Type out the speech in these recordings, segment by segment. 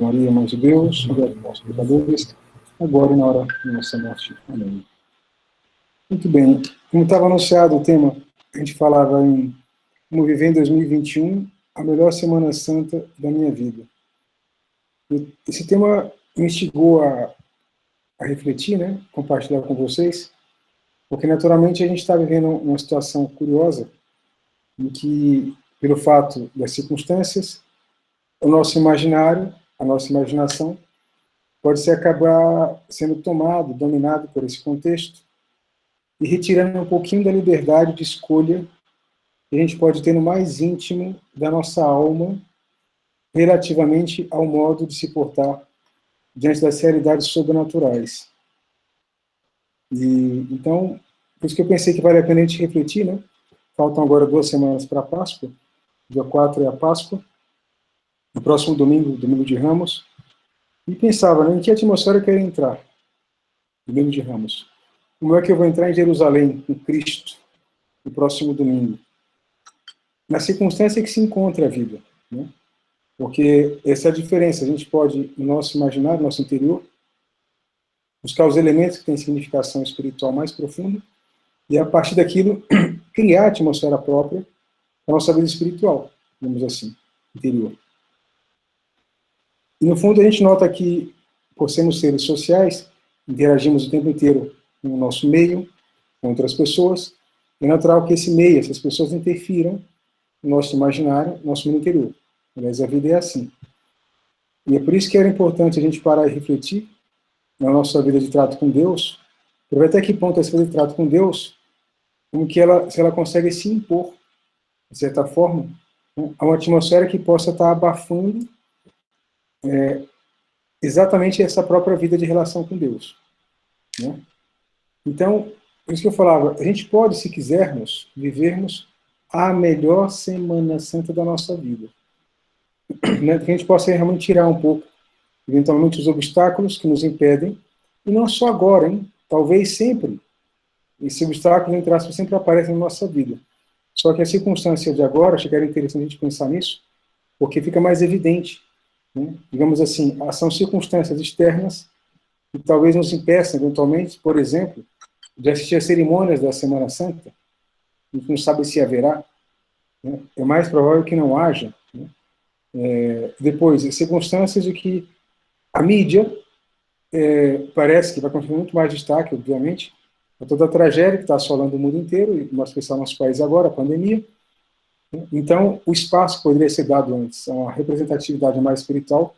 Maria, Mãe de Deus, rogai por nós, pecadores, agora e na hora da nossa morte. Amém. Muito bem. Como estava anunciado o tema, a gente falava em como viver em 2021 a melhor Semana Santa da minha vida. E esse tema me instigou a refletir, né? Compartilhar com vocês, porque naturalmente a gente está vivendo uma situação curiosa em que, pelo fato das circunstâncias, o nosso imaginário, a nossa imaginação, pode se acabar sendo tomado, dominado por esse contexto e retirando um pouquinho da liberdade de escolha que a gente pode ter no mais íntimo da nossa alma relativamente ao modo de se portar diante das realidades sobrenaturais. E então, por isso que eu pensei que vale a pena a gente refletir, né? Faltam agora 2 semanas para a Páscoa, dia 4 é a Páscoa, no próximo domingo, domingo de Ramos, e pensava, né, em que atmosfera eu quero entrar, domingo de Ramos. Como é que eu vou entrar em Jerusalém com Cristo no próximo domingo? Na circunstância que se encontra a vida, né? Porque essa é a diferença. A gente pode, no nosso imaginário, no nosso interior, buscar os elementos que têm significação espiritual mais profunda e, a partir daquilo, criar a atmosfera própria da nossa vida espiritual, digamos assim, interior. E, no fundo, a gente nota que, por sermos seres sociais, interagimos o tempo inteiro no nosso meio, com outras pessoas, é natural que esse meio, essas pessoas interfiram no nosso imaginário, no nosso mundo interior. Aliás, a vida é assim. E é por isso que era importante a gente parar e refletir na nossa vida de trato com Deus, para ver até que ponto essa vida de trato com Deus, como que ela, se ela consegue se impor, de certa forma, né, a uma atmosfera que possa estar abafando exatamente essa própria vida de relação com Deus, né? Então, por isso que eu falava, a gente pode, se quisermos, vivermos a melhor Semana Santa da nossa vida, né? Que a gente possa realmente tirar um pouco, eventualmente, os obstáculos que nos impedem, e não só agora, hein? Talvez sempre, esse obstáculo, entre aspas, sempre aparece na nossa vida. Só que a circunstância de agora, acho que era interessante a gente pensar nisso, porque fica mais evidente, né? Digamos assim, são circunstâncias externas que talvez nos impeçam, eventualmente, por exemplo, de assistir às cerimônias da Semana Santa, a gente não sabe se haverá, né? É mais provável que não haja, né? Depois, circunstâncias de que a mídia parece que vai continuar muito mais destaque, obviamente, a toda a tragédia que está assolando o mundo inteiro, e em especial nosso país agora, a pandemia. Então, o espaço poderia ser dado antes, a uma representatividade mais espiritual,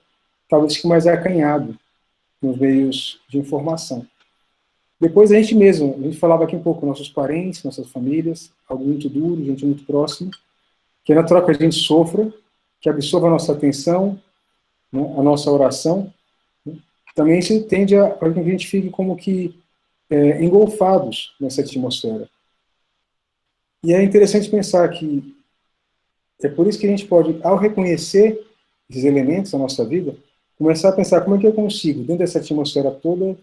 talvez que mais acanhado nos meios de informação. Depois a gente mesmo, a gente falava aqui um pouco, nossos parentes, nossas famílias, algo muito duro, gente muito próxima, que é natural que a gente sofra, que absorva a nossa atenção, né, a nossa oração. Né? Também isso tende a que a gente fique como que engolfados nessa atmosfera. E é interessante pensar que é por isso que a gente pode, ao reconhecer esses elementos da nossa vida, começar a pensar como é que eu consigo, dentro dessa atmosfera toda,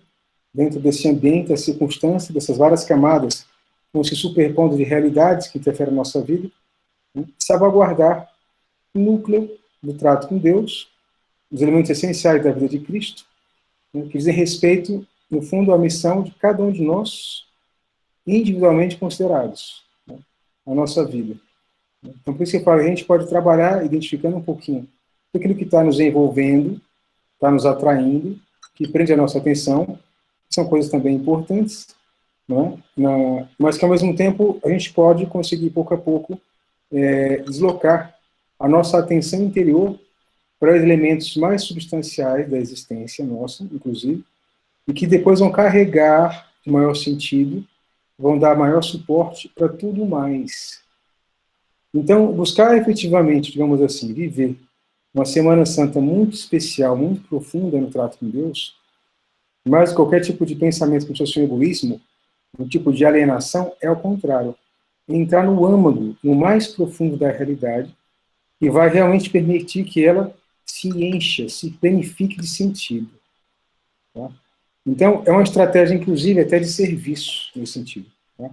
dentro desse ambiente, das circunstâncias, dessas várias camadas, vão se superpondo de realidades que interferem na nossa vida, né, salvaguardar o núcleo do trato com Deus, os elementos essenciais da vida de Cristo, né, que dizem respeito, no fundo, à missão de cada um de nós, individualmente considerados, né, a nossa vida. Então, por isso que eu falo, a gente pode trabalhar identificando um pouquinho aquilo que está nos envolvendo, está nos atraindo, que prende a nossa atenção, são coisas também importantes, né? Mas que, ao mesmo tempo, a gente pode conseguir, pouco a pouco, deslocar a nossa atenção interior para os elementos mais substanciais da existência nossa, inclusive, e que depois vão carregar de maior sentido, vão dar maior suporte para tudo mais. Então, buscar efetivamente, digamos assim, viver uma Semana Santa muito especial, muito profunda no trato com Deus, mais qualquer tipo de pensamento como se fosse um egoísmo, um tipo de alienação, é ao contrário. Entrar no âmago, no mais profundo da realidade, e vai realmente permitir que ela se encha, se planifique de sentido. Tá? Então, é uma estratégia, inclusive, até de serviço, nesse sentido. Tá?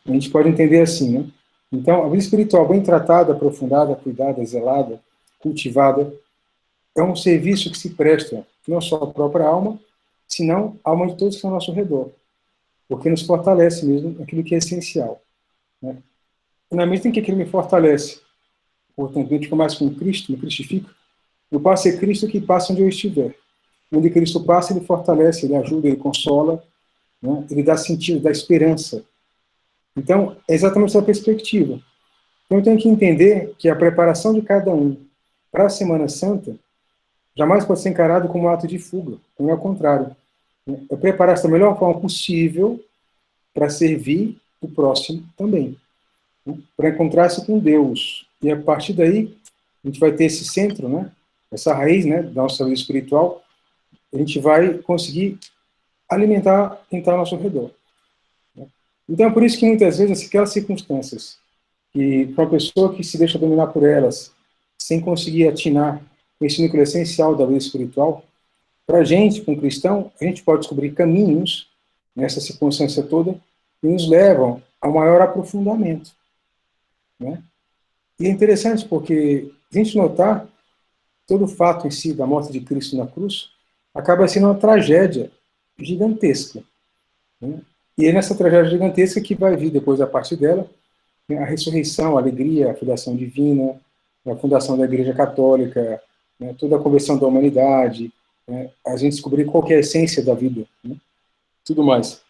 A gente pode entender assim, né? Então, a vida espiritual bem tratada, aprofundada, cuidada, zelada, cultivada, é um serviço que se presta não só à própria alma, senão à alma de todos que estão ao nosso redor, porque nos fortalece mesmo aquilo que é essencial, né? E na medida em que aquilo me fortalece, portanto, eu fico mais com Cristo, me cristifico, eu passo a ser Cristo que passa onde eu estiver. Onde Cristo passa, ele fortalece, ele ajuda, ele consola, né? Ele dá sentido, dá esperança. Então, é exatamente essa perspectiva. Então, eu tenho que entender que a preparação de cada um para a Semana Santa jamais pode ser encarado como um ato de fuga, como é o contrário. É preparar-se da melhor forma possível para servir o próximo também, né? Para encontrar-se com Deus. E a partir daí, a gente vai ter esse centro, né? Essa raiz, né, da nossa vida espiritual, a gente vai conseguir alimentar quem está ao nosso redor, né? Então é por isso que muitas vezes aquelas circunstâncias que para uma pessoa que se deixa dominar por elas, sem conseguir atinar com esse núcleo essencial da vida espiritual, para a gente, como cristão, a gente pode descobrir caminhos nessa circunstância toda que nos levam ao maior aprofundamento, né? E é interessante porque, a gente notar, todo o fato em si da morte de Cristo na cruz acaba sendo uma tragédia gigantesca, né? E é nessa tragédia gigantesca que vai vir, depois, a partir dela, né, a ressurreição, a alegria, a filiação divina, a fundação da Igreja Católica, né, toda a conversão da humanidade, né, a gente descobrir qual que é a essência da vida, né, tudo mais.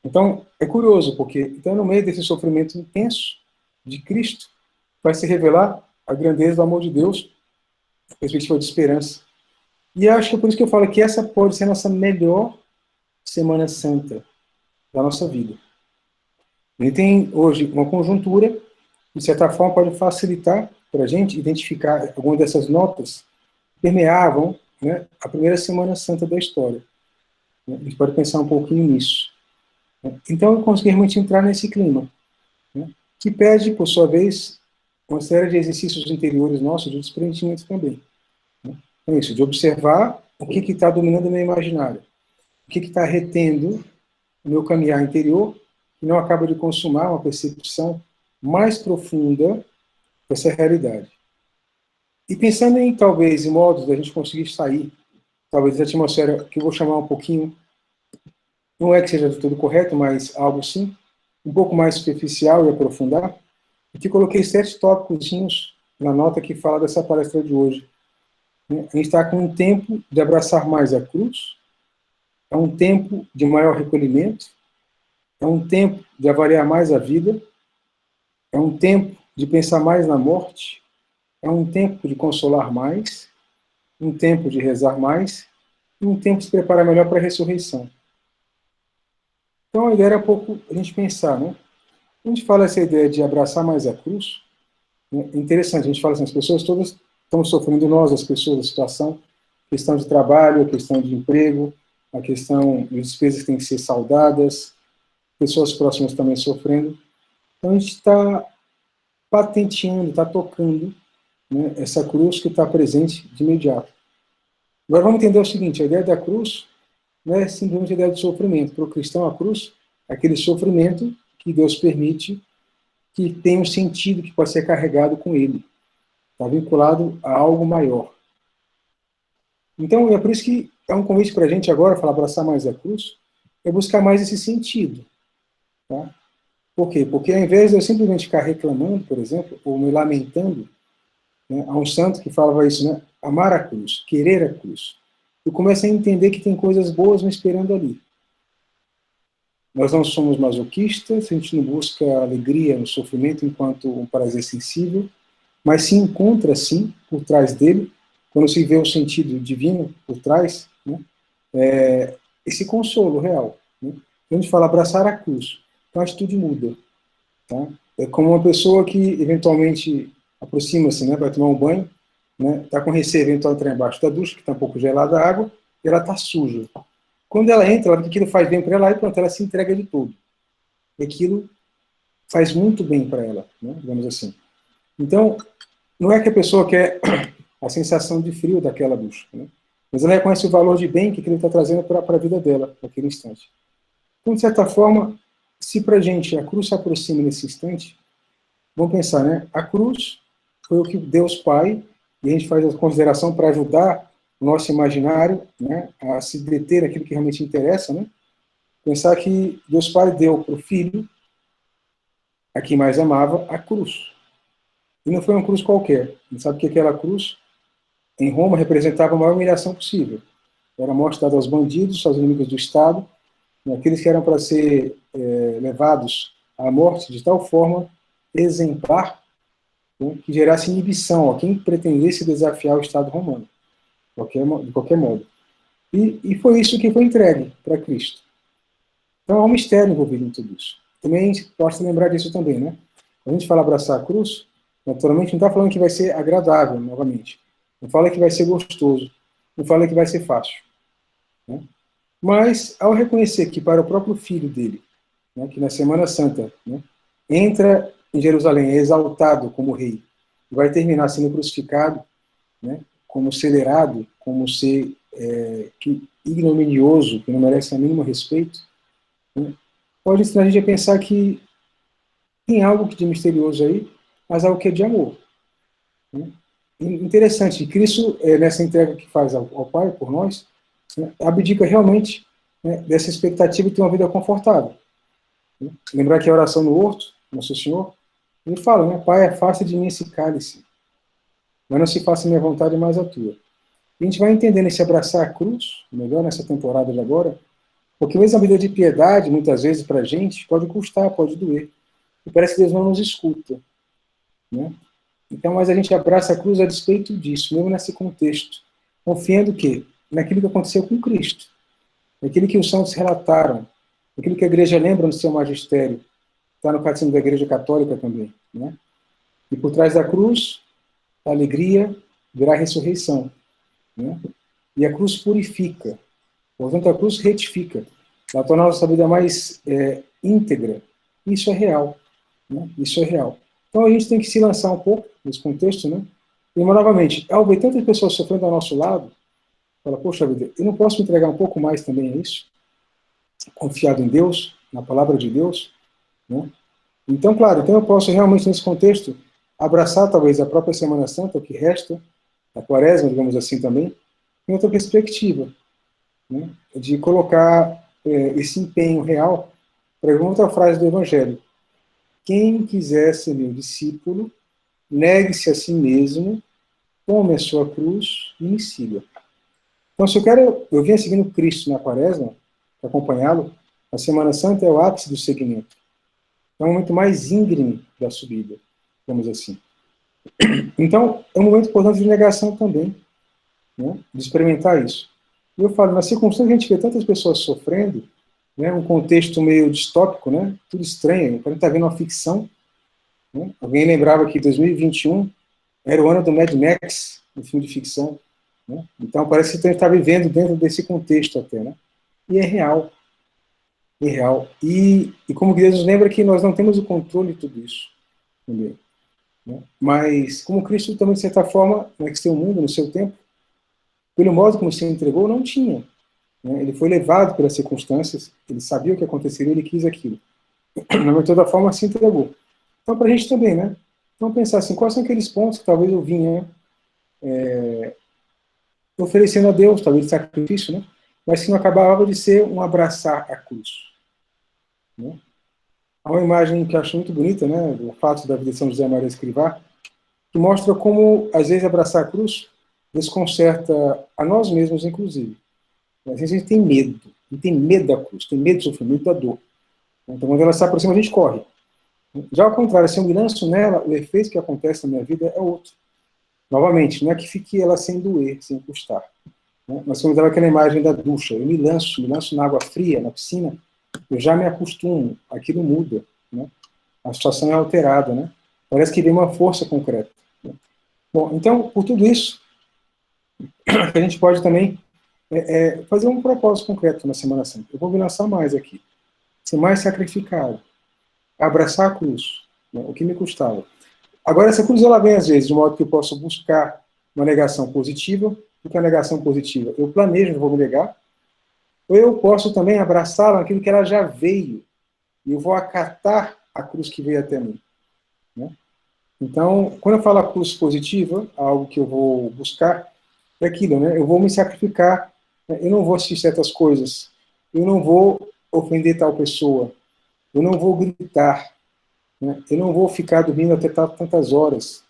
Então, é curioso, porque então, no meio desse sofrimento intenso de Cristo, vai se revelar a grandeza do amor de Deus, a perspectiva de esperança. E acho que é por isso que eu falo que essa pode ser a nossa melhor Semana Santa da nossa vida. Ele tem hoje uma conjuntura que, de certa forma, pode facilitar para a gente identificar algumas dessas notas que permeavam, né, a primeira Semana Santa da história. A gente pode pensar um pouquinho nisso. Então, eu consegui realmente entrar nesse clima, né, que pede, por sua vez, uma série de exercícios interiores nossos de desprendimento também, né? Então, isso, de observar o que está dominando o meu imaginário, o que está retendo o meu caminhar interior, que não acaba de consumar uma percepção mais profunda dessa realidade. E pensando em, talvez, em modos da gente conseguir sair, talvez, da atmosfera, que eu vou chamar um pouquinho, não é que seja de tudo correto, mas algo sim, um pouco mais superficial e aprofundar, aqui coloquei 7 tópicos na nota que fala dessa palestra de hoje. A gente está com um tempo de abraçar mais a cruz, é um tempo de maior recolhimento, é um tempo de avaliar mais a vida, é um tempo de pensar mais na morte, é um tempo de consolar mais, um tempo de rezar mais, e um tempo de se preparar melhor para a ressurreição. Então a ideia era um pouco a gente pensar, né? A gente fala essa ideia de abraçar mais a cruz, né? É interessante, a gente fala assim, as pessoas todas estão sofrendo, nós, as pessoas, a situação, questão de trabalho, a questão de emprego, a questão de despesas que têm que ser saldadas, pessoas próximas também sofrendo. Então a gente está patenteando, está tocando, né, essa cruz que está presente de imediato. Agora vamos entender o seguinte, a ideia da cruz não é simplesmente a ideia de sofrimento. Para o cristão, a cruz é aquele sofrimento que Deus permite que tenha um sentido que pode ser carregado com ele. Está vinculado a algo maior. Então, é por isso que é um convite para a gente agora, falar abraçar mais a cruz, é buscar mais esse sentido. Tá? Por quê? Porque ao invés de eu simplesmente ficar reclamando, por exemplo, ou me lamentando, né, há um santo que falava isso, né? Amar a cruz, querer a cruz. Eu começo a entender que tem coisas boas me esperando ali. Nós não somos masoquistas, a gente não busca alegria no sofrimento enquanto um prazer sensível, mas se encontra, sim, por trás dele, quando se vê o sentido divino por trás, né, esse consolo real. Né? Quando a gente fala abraçar a cruz, então a atitude muda. Tá? É como uma pessoa que, eventualmente, aproxima-se, né, vai tomar um banho, está com receio eventual de entrar embaixo da ducha, que está um pouco gelada a água, e ela está suja. Quando ela entra, ela vê que aquilo faz bem para ela, e pronto, ela se entrega de todo. E aquilo faz muito bem para ela, né, digamos assim. Então, não é que a pessoa quer a sensação de frio daquela ducha, né, mas ela reconhece o valor de bem que aquilo está trazendo para a vida dela, naquele instante. Então, de certa forma, se para a gente a cruz se aproxima nesse instante, vamos pensar, né, a cruz foi o que Deus Pai e a gente faz a consideração para ajudar o nosso imaginário, né, a se deter naquilo que realmente interessa, né? Pensar que Deus Pai deu para o Filho, a quem mais amava, a cruz. E não foi uma cruz qualquer. A gente sabe que aquela cruz, em Roma, representava a maior humilhação possível. Era a morte dada aos bandidos, aos inimigos do Estado, né, aqueles que eram para ser levados à morte de tal forma exemplar, né, que gerasse inibição a quem pretendesse desafiar o Estado romano, de qualquer modo. E foi isso que foi entregue para Cristo. Então há um mistério envolvido em tudo isso. Também a gente pode lembrar disso também, né? Quando a gente fala abraçar a cruz, naturalmente não está falando que vai ser agradável, novamente. Não fala que vai ser gostoso. Não fala que vai ser fácil. Né? Mas, ao reconhecer que para o próprio filho dele, né, que na Semana Santa, né, entra em Jerusalém, é exaltado como rei, e vai terminar sendo crucificado, né, como celerado, como ser ignominioso, que não merece a mínimo respeito, né, pode ensinar a gente a pensar que tem algo de misterioso aí, mas algo que é de amor. Né? Interessante, Cristo, nessa entrega que faz ao Pai por nós, né, abdica realmente, né, dessa expectativa de ter uma vida confortável. Né? Lembrar que a oração no horto, Nosso Senhor, ele fala, né, Pai, afasta de mim esse cálice, mas não se faça a minha vontade, mas a tua. E a gente vai entendendo esse abraçar a cruz, melhor nessa temporada de agora, porque mesmo a vida de piedade, muitas vezes, para a gente, pode custar, pode doer. E parece que Deus não nos escuta. Né? Então, mas a gente abraça a cruz a despeito disso, mesmo nesse contexto, confiando que naquilo que aconteceu com Cristo, naquilo que os santos relataram, naquilo que a igreja lembra no seu magistério, está no catecismo da Igreja Católica também. Né? E por trás da cruz, a alegria virá a ressurreição. Né? E a cruz purifica, portanto, a cruz retifica, ela torna a nossa vida mais íntegra. Isso é real. Né? Isso é real. Então a gente tem que se lançar um pouco nesse contexto, né? E, novamente, ao ver tantas pessoas sofrendo ao nosso lado, fala, poxa vida, eu não posso me entregar um pouco mais também a isso? Confiado em Deus, na palavra de Deus, né? Então, claro, então eu posso realmente, nesse contexto, abraçar talvez a própria Semana Santa, o que resta, a Quaresma, digamos assim também, em outra perspectiva, né? De colocar esse empenho real para uma outra frase do Evangelho. Quem quiser ser meu discípulo, negue-se a si mesmo, tome a sua cruz e me siga. Então, se eu venho seguindo Cristo na Quaresma, para acompanhá-lo, a Semana Santa é o ápice do segmento. É o momento mais íngreme da subida, vamos assim. Então, é um momento importante de negação também, né, de experimentar isso. E eu falo, na circunstância que a gente vê tantas pessoas sofrendo, né, um contexto meio distópico, né, tudo estranho, a gente está vendo uma ficção. Né? Alguém lembrava que 2021 era o ano do Mad Max, um filme de ficção. Né? Então parece que a gente está vivendo dentro desse contexto até. Né? E é real. É real. E como Deus nos lembra que nós não temos o controle de tudo isso. Também. Né? Mas como Cristo também, de certa forma, conheceu o mundo no seu tempo, pelo modo como se entregou, não tinha. Né? Ele foi levado pelas circunstâncias, ele sabia o que aconteceria, ele quis aquilo. Mas de toda forma se entregou. Então, para a gente também, né? Então, pensar assim, quais são aqueles pontos que talvez eu vinha oferecendo a Deus, talvez de sacrifício, né? Mas que não acabava de ser um abraçar a cruz. Né? Há uma imagem que eu acho muito bonita, né? Do fato da vida de São José Maria Escrivá, que mostra como, às vezes, abraçar a cruz desconcerta a nós mesmos, inclusive. Às vezes a gente tem medo da cruz, tem medo do sofrimento, da dor. Então, quando ela se aproxima, a gente corre. Já ao contrário, se eu me lanço nela, o efeito que acontece na minha vida é outro. Novamente, não é que fique ela sem doer, sem custar. Né? Mas como estava aquela imagem da ducha, eu me lanço na água fria, na piscina, eu já me acostumo, aquilo muda. Né? A situação é alterada. Né? Parece que vem uma força concreta. Né? Bom, então, por tudo isso, a gente pode também fazer um propósito concreto na Semana Santa. Eu vou me lançar mais aqui. Ser mais sacrificado. Abraçar a cruz. Né? O que me custava. Agora, essa cruz ela vem, às vezes, de modo que eu posso buscar uma negação positiva. O que é a negação positiva? Eu planejo, não vou me negar. Ou eu posso também abraçá-la naquilo que ela já veio. E eu vou acatar a cruz que veio até mim. Né? Então, quando eu falo acusa positiva, algo que eu vou buscar, é aquilo, né? Eu vou me sacrificar, né? Eu não vou assistir certas coisas, eu não vou ofender tal pessoa, eu não vou gritar, né? Eu não vou ficar dormindo até tantas horas.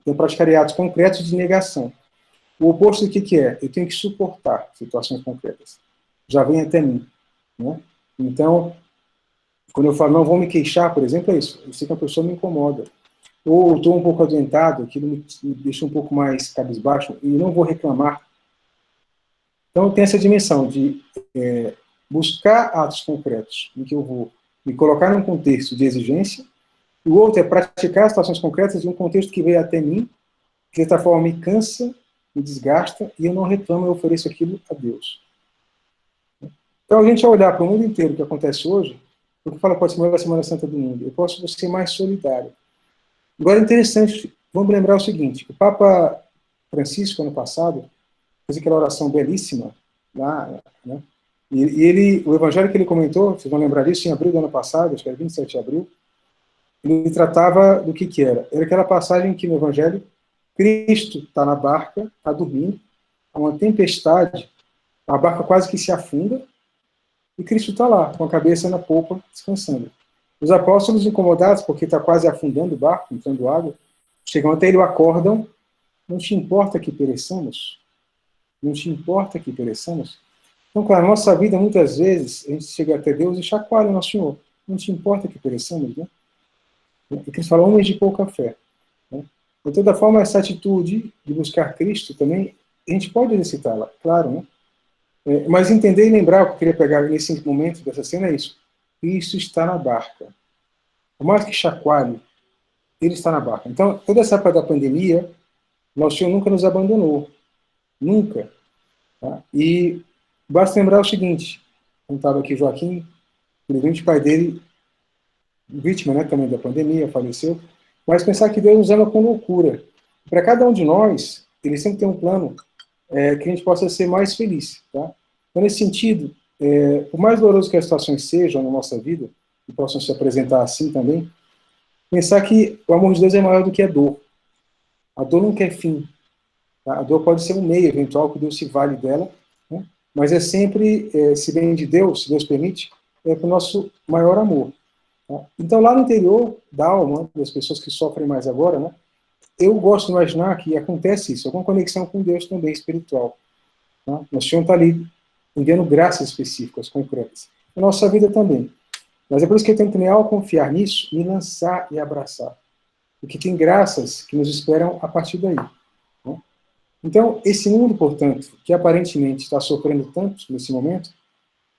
Eu praticarei atos concretos de negação. O oposto do que é? Eu tenho que suportar situações concretas. Já vem até mim, né? Então, quando eu falo não vou me queixar, por exemplo, é isso. Eu sei que a pessoa me incomoda. Ou estou um pouco adoentado, aquilo me deixa um pouco mais cabisbaixo, e não vou reclamar. Então, tem essa dimensão de buscar atos concretos, em que eu vou me colocar num contexto de exigência, e o outro é praticar situações concretas de um contexto que veio até mim, que de certa forma me cansa, me desgasta, e eu não reclamo, eu ofereço aquilo a Deus. Então, a gente, ao olhar para o mundo inteiro, o que acontece hoje, o que fala pode ser a Semana Santa do mundo, eu posso ser mais solidário. Agora, é interessante, vamos lembrar o seguinte, o Papa Francisco, ano passado, fez aquela oração belíssima, lá, né? E ele, o evangelho que ele comentou, vocês vão lembrar disso, em abril do ano passado, acho que era 27 de abril, ele tratava do que era. Era aquela passagem que no evangelho, Cristo está na barca, está dormindo, há uma tempestade, a barca quase que se afunda, e Cristo está lá, com a cabeça na polpa, descansando. Os apóstolos, incomodados, porque está quase afundando o barco, entrando água, chegam até ele, o acordam, não te importa que pereçamos? Não te importa que pereçamos? Então, claro, a nossa vida, muitas vezes, a gente chega até Deus e chacoalha o nosso Senhor. Não te importa que pereçamos, né? E Cristo fala, homens de pouca fé. Né? De toda forma, essa atitude de buscar Cristo também, a gente pode exercitá-la, claro, né? Mas entender e lembrar, o que eu queria pegar nesse momento dessa cena é isso. Cristo está na barca. Por mais que chacoalhe, ele está na barca. Então, toda essa época da pandemia, nosso Senhor nunca nos abandonou. Nunca. Tá? E basta lembrar o seguinte, quando estava aqui Joaquim, infelizmente o pai dele, vítima, né, também da pandemia, faleceu, mas pensar que Deus nos ama com loucura. Para cada um de nós, ele sempre tem um plano que a gente possa ser mais feliz. Tá? Então, nesse sentido, por mais doloroso que as situações sejam na nossa vida, e possam se apresentar assim também, pensar que o amor de Deus é maior do que a dor. A dor não quer fim. Tá? A dor pode ser um meio eventual que Deus se vale dela, né? Mas é sempre, se vem de Deus, se Deus permite, é para o nosso maior amor. Tá? Então, lá no interior da alma, das pessoas que sofrem mais agora, né, eu gosto de imaginar que acontece isso, alguma conexão com Deus também espiritual. Tá? O Senhor está ali enviando graças específicas, concretas. Na nossa vida também. Mas é por isso que eu tenho que, ao confiar nisso, me lançar e abraçar. Porque tem graças que nos esperam a partir daí. Né? Então, esse mundo, portanto, que aparentemente está sofrendo tanto nesse momento,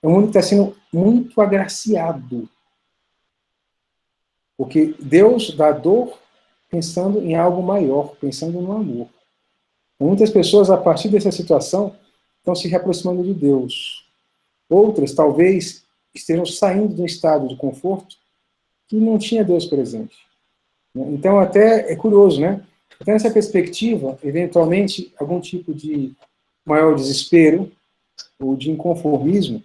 é um mundo que está sendo muito agraciado. Porque Deus dá dor pensando em algo maior, pensando no amor. Muitas pessoas, a partir dessa situação, estão se reaproximando de Deus. Outras, talvez, estejam saindo de um estado de conforto que não tinha Deus presente. Então, até é curioso, né? Então, nessa perspectiva, eventualmente, algum tipo de maior desespero ou de inconformismo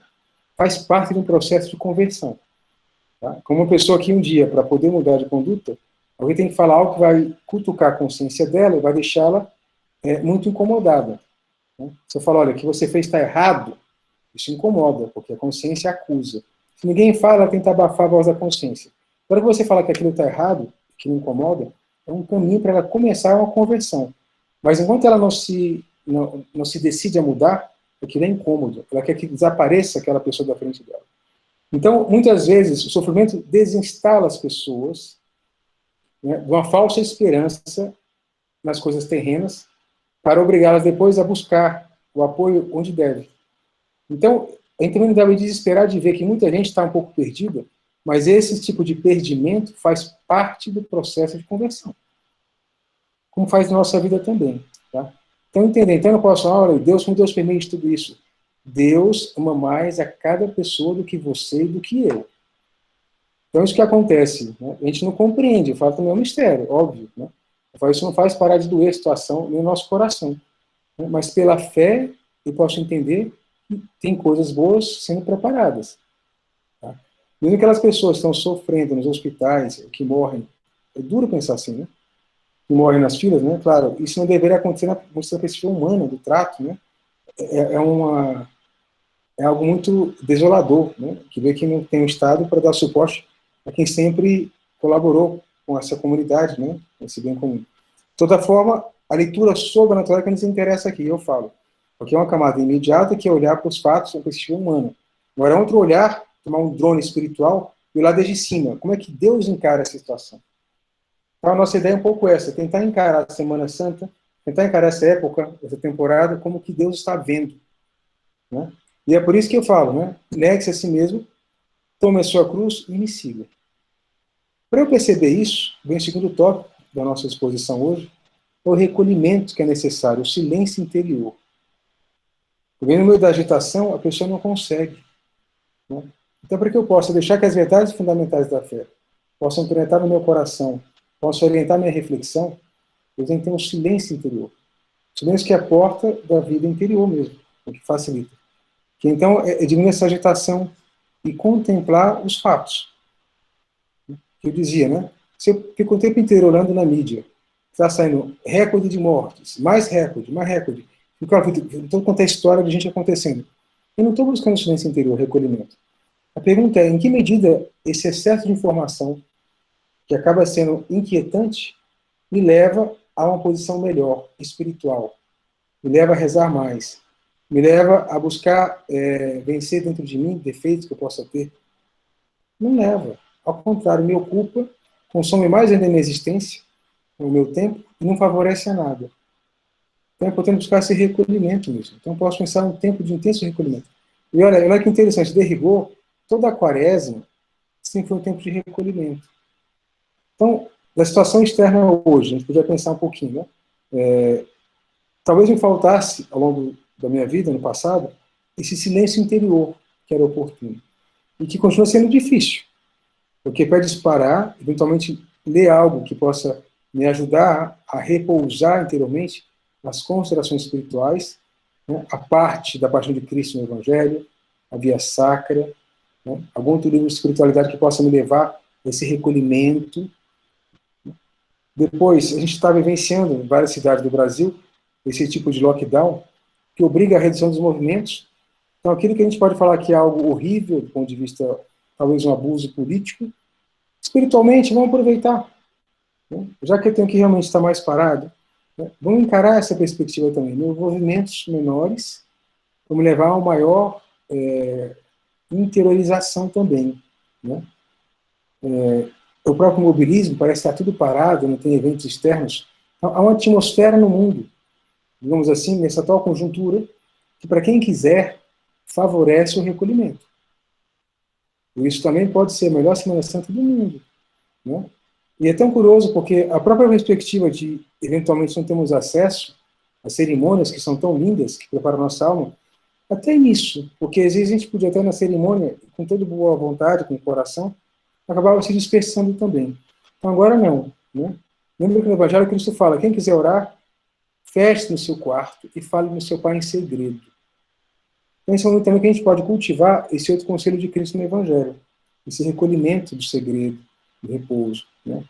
faz parte de um processo de conversão. Tá? Como uma pessoa que um dia, para poder mudar de conduta, alguém tem que falar algo que vai cutucar a consciência dela e vai deixá-la muito incomodada. Né? Você fala, olha, o que você fez está errado, isso incomoda, porque a consciência acusa. Se ninguém fala, ela tenta abafar a voz da consciência. Agora que você fala que aquilo está errado, que não incomoda, é um caminho para ela começar uma conversão. Mas enquanto ela não se decide a mudar, aquilo é incômodo. Ela quer que desapareça aquela pessoa da frente dela. Então, muitas vezes, o sofrimento desinstala as pessoas, né, de uma falsa esperança nas coisas terrenas, para obrigá-las depois a buscar o apoio onde deve. Então, a gente também não deve desesperar de ver que muita gente está um pouco perdida, mas esse tipo de perdimento faz parte do processo de conversão. Como faz na nossa vida também. Tá? Então, entender, então eu posso falar, olha, Deus, como Deus permite tudo isso? Deus ama mais a cada pessoa do que você e do que eu. Então, isso que acontece, né? A gente não compreende, eu falo também é um mistério, óbvio. Né? Isso não faz parar de doer a situação no nosso coração. Né? Mas pela fé, eu posso entender que tem coisas boas sendo preparadas. Tá? Mesmo aquelas pessoas que estão sofrendo nos hospitais, que morrem, é duro pensar assim, né? que morrem nas filas, né? Claro, isso não deveria acontecer na perspectiva humana do trato, né? É, é, uma, é algo muito desolador, né? Que vê que não tem um Estado para dar suporte a quem sempre colaborou com essa comunidade, né? Esse bem comum. De toda forma, a leitura sobrenatural é que nos interessa aqui, eu falo. Porque é uma camada imediata que é olhar para os fatos com perspectiva humana. Agora, é outro olhar, tomar um drone espiritual e olhar desde cima. Como é que Deus encara essa situação? Então, a nossa ideia é um pouco essa, tentar encarar a Semana Santa, tentar encarar essa época, essa temporada, como que Deus está vendo. Né? E é por isso que eu falo, né? Negue-se a si mesmo, tome a sua cruz e me siga. Para eu perceber isso, vem o segundo tópico da nossa exposição hoje, é o recolhimento que é necessário, o silêncio interior. Porque no meio da agitação, a pessoa não consegue. Né? Então, para que eu possa deixar que as verdades fundamentais da fé possam penetrar no meu coração, possam orientar minha reflexão, eu tenho que ter um silêncio interior. Silêncio que é a porta da vida interior mesmo, o que facilita. Que então é diminuir essa agitação e contemplar os fatos. Que eu dizia, né? Se eu fico o tempo inteiro olhando na mídia, está saindo recorde de mortes, mais recorde, mais recorde, então conta a história de gente acontecendo. Eu não estou buscando silêncio interior, recolhimento. A pergunta é, em que medida esse excesso de informação, que acaba sendo inquietante, me leva a uma posição melhor, espiritual, me leva a rezar mais, me leva a buscar vencer dentro de mim defeitos que eu possa ter? Não leva. Ao contrário, me ocupa, consome mais ainda a minha existência, o meu tempo, e não favorece a nada. Então é importante buscar esse recolhimento mesmo. Então eu posso pensar um tempo de intenso recolhimento. E olha que interessante, de rigor, toda a quaresma sempre foi um tempo de recolhimento. Então, da situação externa hoje, a gente podia pensar um pouquinho, né? Talvez me faltasse, ao longo da minha vida, no passado, esse silêncio interior que era oportuno. E que continua sendo difícil. Porque para disparar, eventualmente ler algo que possa me ajudar a repousar interiormente nas considerações espirituais, né? A parte da paixão de Cristo no Evangelho, a via sacra, né? Algum outro livro de espiritualidade que possa me levar a esse recolhimento. Depois, a gente está vivenciando em várias cidades do Brasil esse tipo de lockdown que obriga a redução dos movimentos. Então, aquilo que a gente pode falar que é algo horrível do ponto de vista, talvez um abuso político, espiritualmente, vamos aproveitar. Né? Já que eu tenho que realmente estar mais parado, né? Vamos encarar essa perspectiva também. Movimentos menores vão me levar a uma maior interiorização também. Né? O próprio mobilismo parece estar tudo parado, não tem eventos externos. Então, há uma atmosfera no mundo, digamos assim, nessa atual conjuntura, que para quem quiser, favorece o recolhimento. E isso também pode ser a melhor Semana Santa do mundo. Né? E é tão curioso porque a própria perspectiva de, eventualmente, não termos acesso às cerimônias que são tão lindas, que preparam a nossa alma, até isso, porque às vezes a gente podia estar na cerimônia, com toda boa vontade, com o coração, acabava se dispersando também. Então agora não. Né? Lembra que no Evangelho Cristo fala, quem quiser orar, feche no seu quarto e fale no seu Pai em segredo. Então esse é um momento também que a gente pode cultivar esse outro conselho de Cristo no Evangelho, esse recolhimento do segredo, do repouso, né?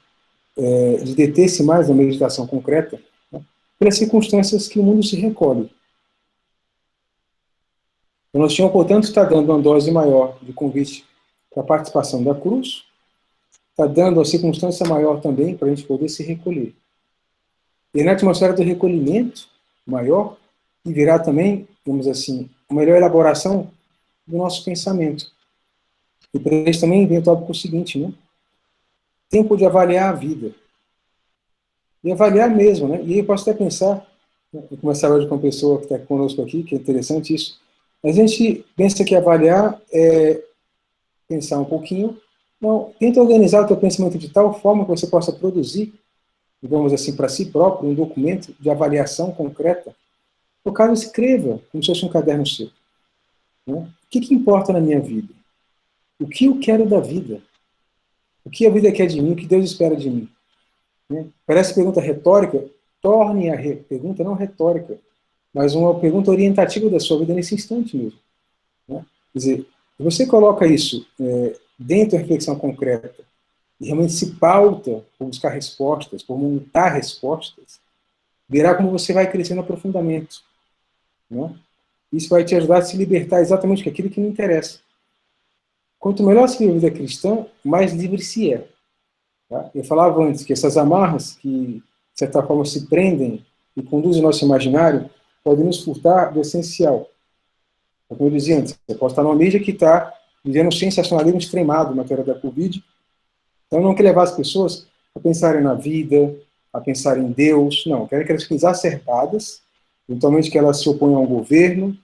De deter-se mais na meditação concreta, né? Pelas circunstâncias que o mundo se recolhe. Então, nós tínhamos, portanto, está dando uma dose maior de convite para a participação da cruz, está dando uma circunstância maior também para a gente poder se recolher. E na atmosfera do recolhimento maior, e virá também, vamos assim, uma melhor elaboração do nosso pensamento. E para isso também vem o tópico seguinte, né? Tempo de avaliar a vida. E avaliar mesmo, né? E aí eu posso até pensar, né? Vou começar hoje com uma pessoa que está conosco aqui, que é interessante isso. A gente pensa que avaliar é pensar um pouquinho. Não, tenta organizar o teu pensamento de tal forma que você possa produzir, digamos assim, para si próprio, um documento de avaliação concreta. No caso, escreva, como se fosse um caderno seu. Né? O que importa na minha vida? O que eu quero da vida? O que a vida quer de mim? O que Deus espera de mim? Né? Parece pergunta retórica, torne a pergunta não retórica, mas uma pergunta orientativa da sua vida nesse instante mesmo. Né? Quer dizer, você coloca isso dentro da reflexão concreta, e realmente se pauta por buscar respostas, por montar respostas, verá como você vai crescendo no aprofundamento, né? Isso vai te ajudar a se libertar exatamente daquilo que não interessa. Quanto melhor se vive a vida cristã, mais livre se é. Tá? Eu falava antes que essas amarras que, de certa forma, se prendem e conduzem o nosso imaginário, podem nos furtar do essencial. Como eu dizia antes, você pode estar numa mídia que está vivendo um sensacionalismo extremado na matéria da Covid. Então, não quer levar as pessoas a pensarem na vida, a pensarem em Deus. Não, querem que elas fiquem exacerbadas, eventualmente que elas se oponham ao governo,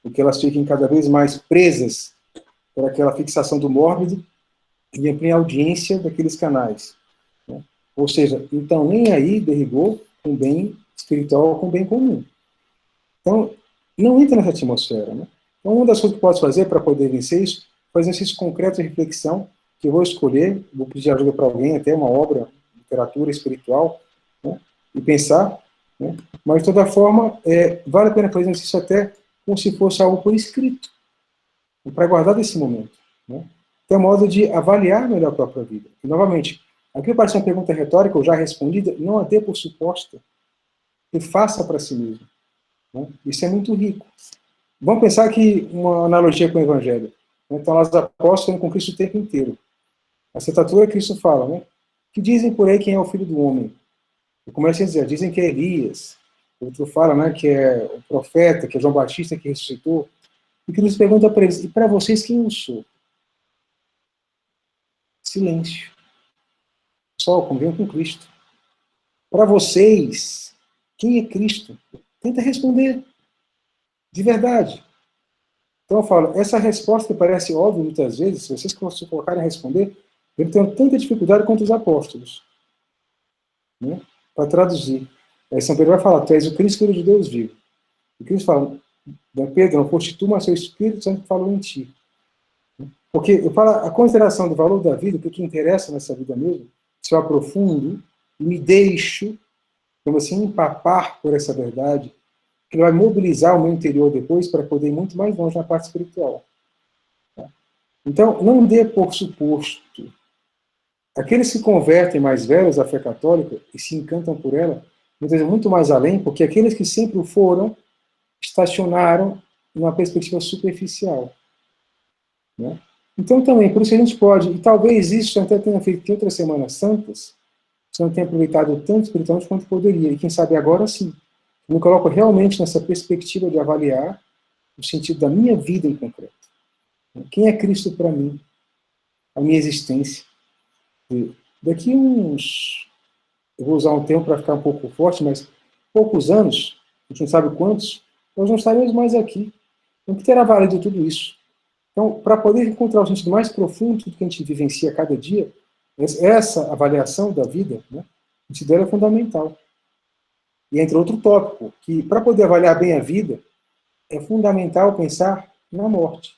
e que elas fiquem cada vez mais presas por aquela fixação do mórbido e ampliem a audiência daqueles canais, né? Ou seja, então nem aí derribou com o bem espiritual, com o bem comum. Então, não entra nessa atmosfera, né? Então, uma das coisas que posso fazer para poder vencer isso, fazer exercício concreto de reflexão, que eu vou escolher, vou pedir ajuda para alguém, até uma obra, literatura espiritual, né? E pensar, né? Mas, de toda forma, vale a pena fazer exercício até como se fosse algo por escrito, para guardar desse momento, né? Então, é um modo de avaliar melhor a própria vida. E, novamente, aqui parece uma pergunta retórica, ou já respondida, não a dê por suposta, e faça para si mesmo, né? Isso é muito rico. Vamos pensar que uma analogia com o Evangelho. Então, os apóstolos foram com Cristo o tempo inteiro. A citatura Cristo fala, né? Que dizem por aí quem é o Filho do Homem. E começa a dizer, dizem que é Elias. Outro fala, né, que é o profeta, que é João Batista que ressuscitou. E Cristo pergunta para eles, e para vocês quem eu sou? Silêncio. Só convivem com Cristo. Para vocês, quem é Cristo? Tenta responder de verdade. Então eu falo, essa resposta que parece óbvia muitas vezes, se vocês se colocarem a responder, eu tenho tanta dificuldade quanto os apóstolos, né, para traduzir. Aí São Pedro vai falar, tu és o Cristo, Filho de Deus vivo. E Cristo fala, Pedro, não foste tu, mas seu Espírito Santo falou em ti. Porque eu falo, a consideração do valor da vida, o que interessa nessa vida mesmo, se eu aprofundo e me deixo, como assim, empapar por essa verdade, que vai mobilizar o meu interior depois para poder ir muito mais longe na parte espiritual. Então, não dê por suposto. Aqueles que convertem mais velhos à fé católica e se encantam por ela, muitas vezes muito mais além, porque aqueles que sempre o foram, estacionaram numa perspectiva superficial, né? Então, também, por isso a gente pode, e talvez isso até tenha feito em outras Semanas Santas, você não tenha aproveitado tanto espiritualmente quanto poderia, e quem sabe agora sim. Eu me coloco realmente nessa perspectiva de avaliar o sentido da minha vida em concreto. Quem é Cristo para mim? A minha existência. E daqui uns... Eu vou usar um termo para ficar um pouco forte, mas poucos anos, a gente não sabe quantos, nós não estaremos mais aqui. Então, o que terá valido tudo isso? Então, para poder encontrar o sentido mais profundo do que a gente vivencia a cada dia, essa avaliação da vida, né, considero fundamental. E entra outro tópico, que para poder avaliar bem a vida, é fundamental pensar na morte.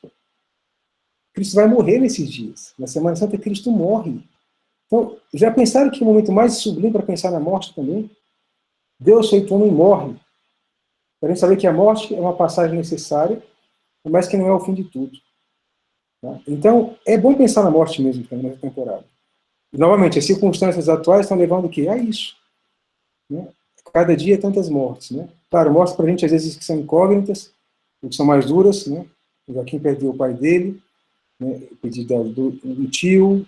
Cristo vai morrer nesses dias. Na Semana Santa, Cristo morre. Então, já pensaram que o momento mais sublime para pensar na morte também? Deus feito homem morre. Para a gente saber que a morte é uma passagem necessária, mas que não é o fim de tudo. Tá? Então, é bom pensar na morte mesmo também nessa temporada. E, novamente, as circunstâncias atuais estão levando o quê? A isso, né? Cada dia tantas mortes, né? Claro, mostra para a gente às vezes que são incógnitas, que são mais duras, né? O Joaquim perdeu o pai dele, né? Do tio,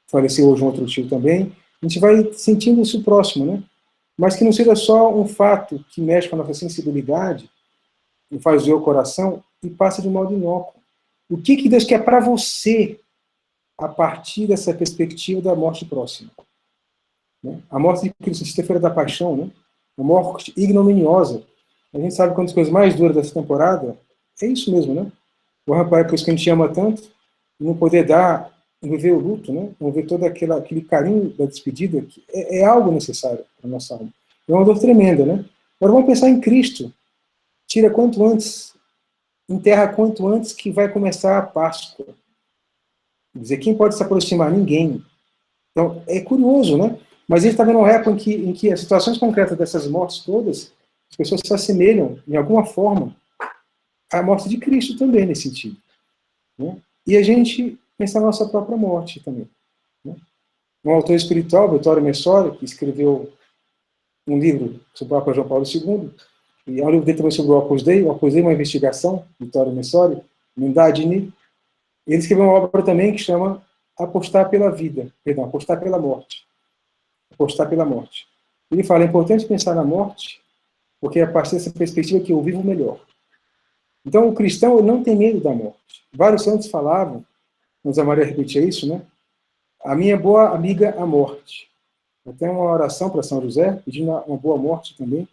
faleceu hoje um outro tio também. A gente vai sentindo isso próximo, né? Mas que não seja só um fato que mexe com a nossa sensibilidade, e faz doer o coração, e passa de modo inócuo. O que Deus quer para você a partir dessa perspectiva da morte próxima? Né? A morte de Cristo, sexta-feira da paixão, né? Uma morte ignominiosa. A gente sabe que uma das coisas mais duras dessa temporada é isso mesmo, né? O rapaz, por isso que a gente ama tanto, não poder dar, não viver o luto, né? Não ver todo aquele carinho da despedida, que é algo necessário para a nossa alma. É uma dor tremenda, né? Agora vamos pensar em Cristo. Tira quanto antes, enterra quanto antes que vai começar a Páscoa. Quer dizer, quem pode se aproximar? Ninguém. Então, é curioso, né? Mas a gente está vendo uma época em que as situações concretas dessas mortes todas, as pessoas se assemelham, de alguma forma, à morte de Cristo também, nesse sentido, né? E a gente pensa na nossa própria morte também, né? Um autor espiritual, Vittorio Messori, que escreveu um livro sobre o Papa João Paulo II, e é um livro dele também sobre o Opus Dei, uma investigação, Vittorio Messori, Mindagini. Ele escreveu uma obra também que chama Apostar pela Vida, perdão, Apostar pela Morte. Apostar pela Morte. Ele fala, é importante pensar na morte, porque é a partir dessa perspectiva que eu vivo melhor. Então, o cristão não tem medo da morte. Vários santos falavam, José Maria repetia isso, né? A minha boa amiga, a morte. Eu tenho uma oração para São José, pedindo uma boa morte também,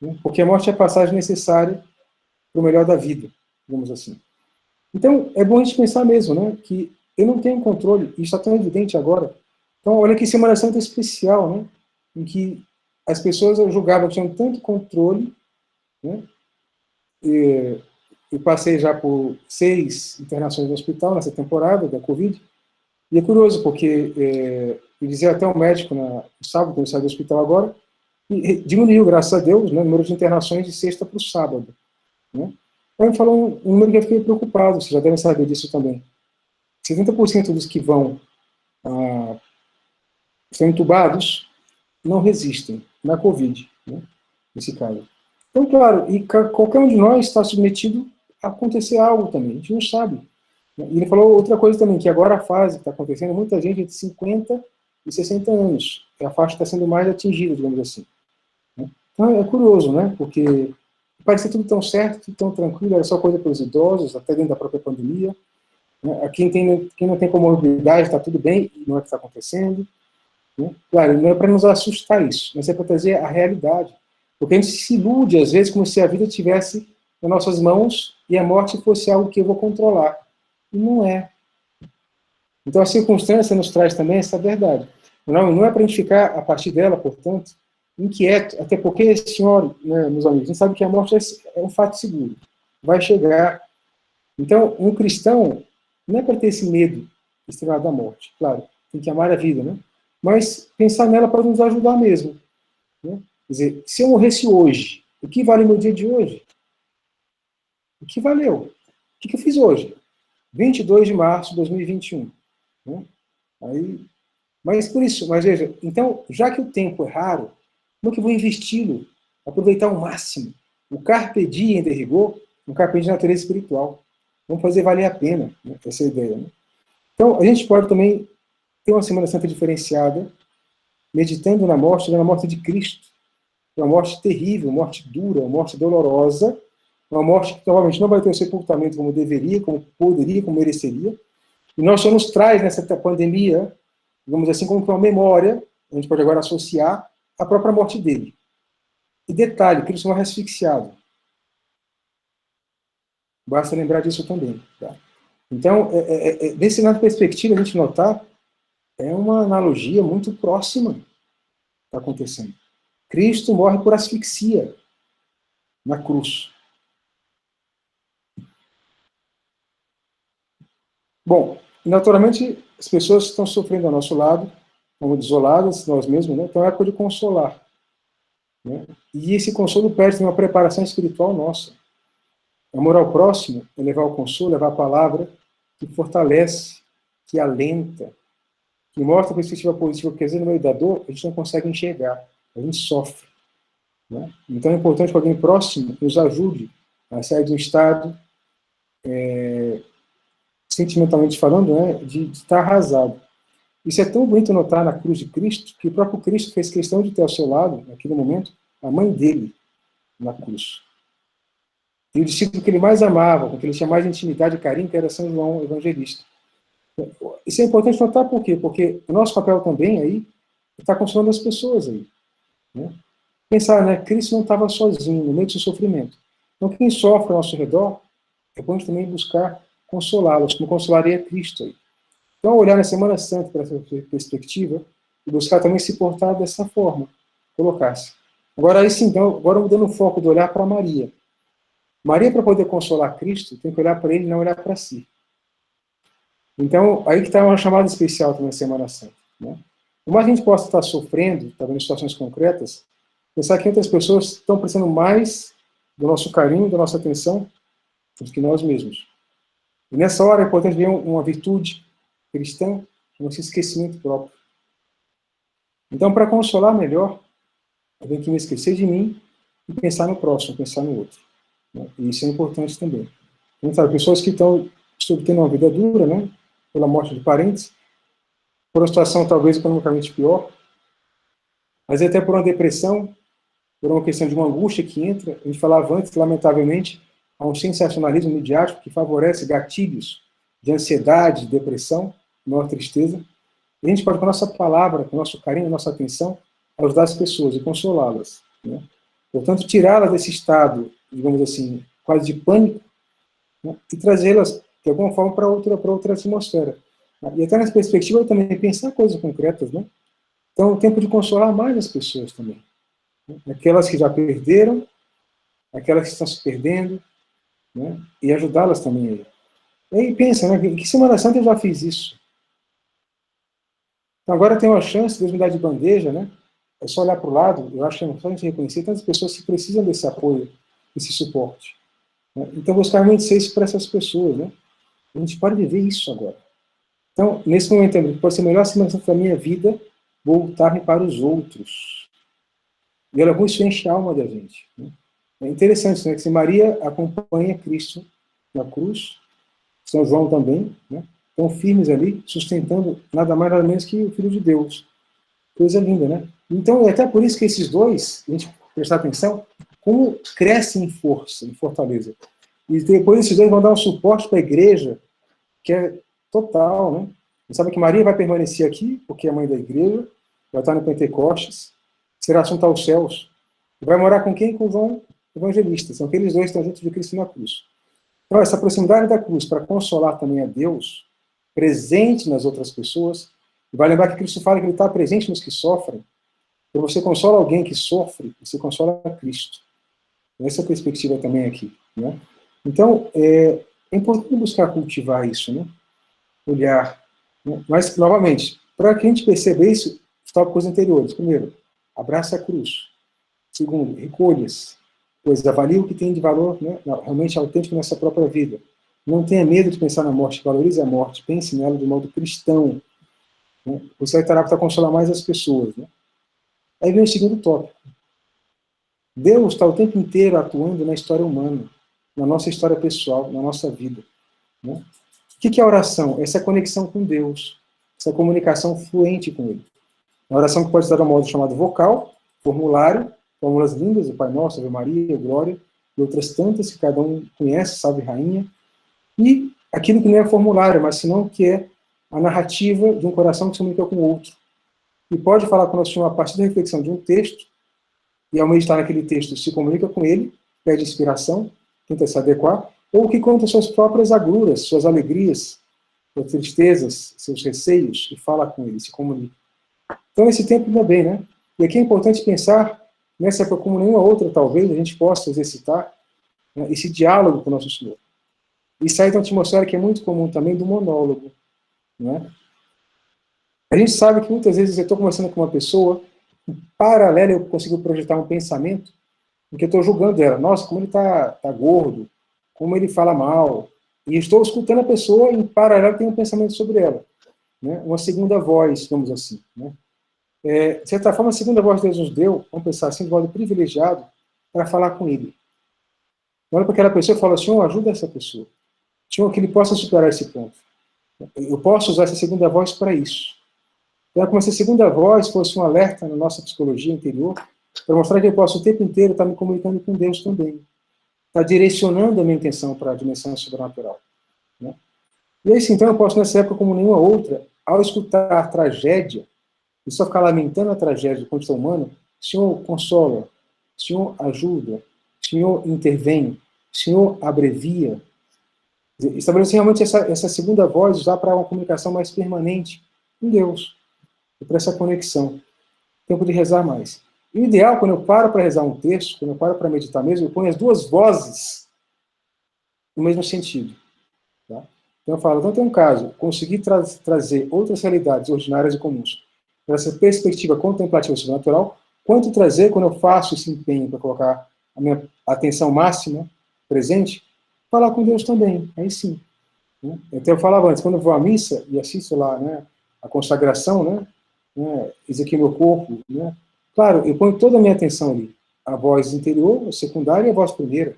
né? Porque a morte é a passagem necessária para o melhor da vida, digamos assim. Então, é bom a gente pensar mesmo, né? Que eu não tenho controle, e isso está tão evidente agora. Então, olha que Semana Santa especial, né? Em que as pessoas julgavam que tinham tanto controle, né? Eu passei já por 6 internações no hospital nessa temporada da Covid, e é curioso, porque eu dizia até o médico no sábado, quando eu saí do hospital agora, e diminuiu, graças a Deus, né, o número de internações de sexta para o sábado. Né? Então, ele falou um número que eu fiquei preocupado, vocês já devem saber disso também. 70% dos que vão são entubados não resistem na Covid, né, nesse caso. Então, claro, e qualquer um de nós está submetido a acontecer algo também, a gente não sabe. E ele falou outra coisa também, que agora a fase que está acontecendo, muita gente entre 50 e 60 anos, é a faixa que está sendo mais atingida, digamos assim. Então é curioso, né? Porque parecia tudo tão certo, tudo tão tranquilo, era só coisa para os idosos, até dentro da própria pandemia. Né? Quem não tem comorbidade está tudo bem, não é o que está acontecendo. Né? Claro, não é para nos assustar isso, mas é para trazer a realidade. Porque a gente se ilude, às vezes, como se a vida estivesse nas nossas mãos e a morte fosse algo que eu vou controlar. E não é. Então a circunstância nos traz também essa verdade. Não é para a gente ficar, a partir dela, portanto, inquieto, até porque, senhor, né, meus amigos, a gente sabe que a morte é um fato seguro. Vai chegar. Então, um cristão não é para ter esse medo extremado da morte. Claro, tem que amar a vida, né? Mas pensar nela para nos ajudar mesmo. Né? Quer dizer, se eu morresse hoje, o que vale meu dia de hoje? O que valeu? O que eu fiz hoje? 22 de março de 2021. Né? Mas por isso, mas veja, então, já que o tempo é raro, como é que eu vou investi-lo? Aproveitar ao máximo. O carpe diem de rigor, um carpe diem de natureza espiritual. Vamos fazer valer a pena, né, essa ideia. Né? Então, a gente pode também ter uma Semana Santa diferenciada, meditando na morte de Cristo. Uma morte terrível, uma morte dura, uma morte dolorosa, uma morte que provavelmente não vai ter o sepultamento como deveria, como poderia, como mereceria. E nós só nos traz nessa pandemia, digamos assim, como uma memória, a gente pode agora associar a própria morte dele. E detalhe, Cristo morre asfixiado. Basta lembrar disso também. Tá? Então, desse perspectiva, a gente notar, é uma analogia muito próxima que está acontecendo. Cristo morre por asfixia na cruz. Bom, naturalmente, as pessoas estão sofrendo ao nosso lado, estão desoladas, nós mesmos, né? Então é época de consolar. Né? E esse consolo pede uma preparação espiritual nossa. Amor ao próximo é levar o consolo, levar a palavra que fortalece, que alenta, que mostra a perspectiva positiva, porque às vezes no meio da dor a gente não consegue enxergar, a gente sofre. Né? Então é importante que alguém próximo nos ajude a sair de um estado, sentimentalmente falando, né, de estar arrasado. Isso é tão bonito notar na cruz de Cristo, que o próprio Cristo fez questão de ter ao seu lado, naquele momento, a mãe dele na cruz. E o discípulo que ele mais amava, com que ele tinha mais intimidade e carinho, que era São João Evangelista. Isso é importante notar por quê? Porque o nosso papel também aí é estar consolando as pessoas aí. Né? Pensar, né? Cristo não estava sozinho, no meio do seu sofrimento. Então, quem sofre ao nosso redor, é bom também buscar consolá-los, como consolaria Cristo aí. Então, olhar na Semana Santa para essa perspectiva e buscar também se portar dessa forma, colocar-se. Agora, aí sim, então, agora mudando o foco do olhar para Maria. Maria, para poder consolar Cristo, tem que olhar para ele e não olhar para si. Então, aí que está uma chamada especial também na Semana Santa. Né? Por mais que a gente possa estar sofrendo, estar vendo situações concretas, pensar que outras pessoas estão precisando mais do nosso carinho, da nossa atenção, do que nós mesmos. E nessa hora é importante ver uma virtude cristã, chama-se esquecimento próprio. Então, para consolar melhor, eu tenho que me esquecer de mim e pensar no próximo, pensar no outro. Né? E isso é importante também. Então, sabe, pessoas que estão tendo uma vida dura, né, pela morte de parentes, por uma situação talvez economicamente pior, mas até por uma depressão, por uma questão de uma angústia que entra. A gente falava antes, lamentavelmente, há um sensacionalismo midiático que favorece gatilhos de ansiedade, de depressão, maior tristeza. E a gente pode, com a nossa palavra, com o nosso carinho, a nossa atenção, ajudar as pessoas e consolá-las. Né? Portanto, tirá-las desse estado, digamos assim, quase de pânico, né? E trazê-las, de alguma forma, para outra atmosfera. E até nessa perspectiva também pensar coisas concretas, né? Então, é o tempo de consolar mais as pessoas também. Né? Aquelas que já perderam, aquelas que estão se perdendo, né? E ajudá-las também aí. E aí pensa, né? Em que Semana Santa eu já fiz isso? Então agora tem uma chance, Deus me dá de bandeja, né? É só olhar para o lado, eu acho que é só a gente reconhecer tantas pessoas que precisam desse apoio, desse suporte. Né? Então buscar realmente ser isso para essas pessoas, né? A gente pode viver isso agora. Então, nesse momento também, pode ser a melhor Semana Santa da minha vida, voltar-me para os outros. E olha como isso enche a alma da gente. Né? É interessante, né? Que se Maria acompanha Cristo na cruz, São João também, né? Estão firmes ali, sustentando nada mais nada menos que o Filho de Deus. Coisa linda, né? Então, é até por isso que esses dois, a gente prestar atenção, como crescem em força, em fortaleza. E depois esses dois vão dar um suporte para a igreja, que é total, né? Você sabe que Maria vai permanecer aqui, porque é a mãe da igreja, vai estar no Pentecostes, será assunta aos céus. E vai morar com quem? Com João Evangelista. São aqueles dois que estão juntos de Cristo na cruz. Então, essa proximidade da cruz para consolar também a Deus, presente nas outras pessoas, e vai lembrar que Cristo fala que ele está presente nos que sofrem. Quando você consola alguém que sofre, você consola a Cristo. Essa perspectiva também aqui. Né? Então, é importante buscar cultivar isso, né? Olhar. Né? Mas, novamente, para que a gente perceba isso, os tópicos anteriores. Primeiro, abraça a cruz. Segundo, recolha-se. Pois avalie o que tem de valor, né, realmente autêntico nessa própria vida. Não tenha medo de pensar na morte, valorize a morte, pense nela de modo cristão. Né? Você vai estar apto a consolar mais as pessoas. Né? Aí vem o segundo tópico. Deus está o tempo inteiro atuando na história humana, na nossa história pessoal, na nossa vida. Né? O que é a oração? Essa conexão com Deus, essa comunicação fluente com Ele. Uma oração que pode estar de um modo chamado vocal, formulário, fórmulas lindas, o Pai Nosso, Ave Maria, Glória, e outras tantas que cada um conhece, Salve Rainha, e aquilo que não é formulário, mas senão que é a narrativa de um coração que se comunica com o outro. E pode falar com o nosso Senhor a partir da reflexão de um texto, e ao meditar naquele texto se comunica com ele, pede inspiração, tenta se adequar, ou que conta suas próprias agruras, suas alegrias, suas tristezas, seus receios, e fala com ele, se comunica. Então esse tempo ainda bem, né? E aqui é importante pensar, nessa época como nenhuma outra, talvez, a gente possa exercitar, né, esse diálogo com o nosso Senhor. E sair de uma atmosfera que é muito comum também do monólogo. Né? A gente sabe que muitas vezes eu estou conversando com uma pessoa, em paralelo eu consigo projetar um pensamento em que eu estou julgando ela. Nossa, como ele tá gordo, como ele fala mal. E estou escutando a pessoa, em paralelo tem um pensamento sobre ela. Né? Uma segunda voz, digamos assim. Né? De certa forma, a segunda voz que Deus nos deu, vamos pensar assim, de modo privilegiado, para falar com ele. Olha para aquela pessoa e fala, Senhor, ajuda essa pessoa. Senhor, que ele possa superar esse ponto. Eu posso usar essa segunda voz para isso. Então, é como se a segunda voz fosse um alerta na nossa psicologia interior, para mostrar que eu posso o tempo inteiro estar me comunicando com Deus também. Está direcionando a minha intenção para a dimensão sobrenatural. Né? E aí, sim, então, eu posso, nessa época, como nenhuma outra, ao escutar a tragédia, e só ficar lamentando a tragédia do condição humana, Senhor, consola, Senhor, ajuda, Senhor, intervém, Senhor, abrevia. Estabelecer realmente essa segunda voz, usar para uma comunicação mais permanente com Deus, e para essa conexão. Tempo de rezar mais. E o ideal, quando eu paro para rezar um texto, quando eu paro para meditar mesmo, eu ponho as duas vozes no mesmo sentido. Tá? Então eu falo, então tem um caso, conseguir trazer outras realidades ordinárias e comuns para essa perspectiva contemplativa sobrenatural, quanto trazer, quando eu faço esse empenho para colocar a minha atenção máxima presente, falar com Deus também, aí sim. Né? Então eu falava antes, quando eu vou à missa e assisto lá, né, a consagração, né, né? Esse aqui é meu corpo, né? Claro, eu ponho toda a minha atenção ali. A voz interior, a secundária e a voz primeira.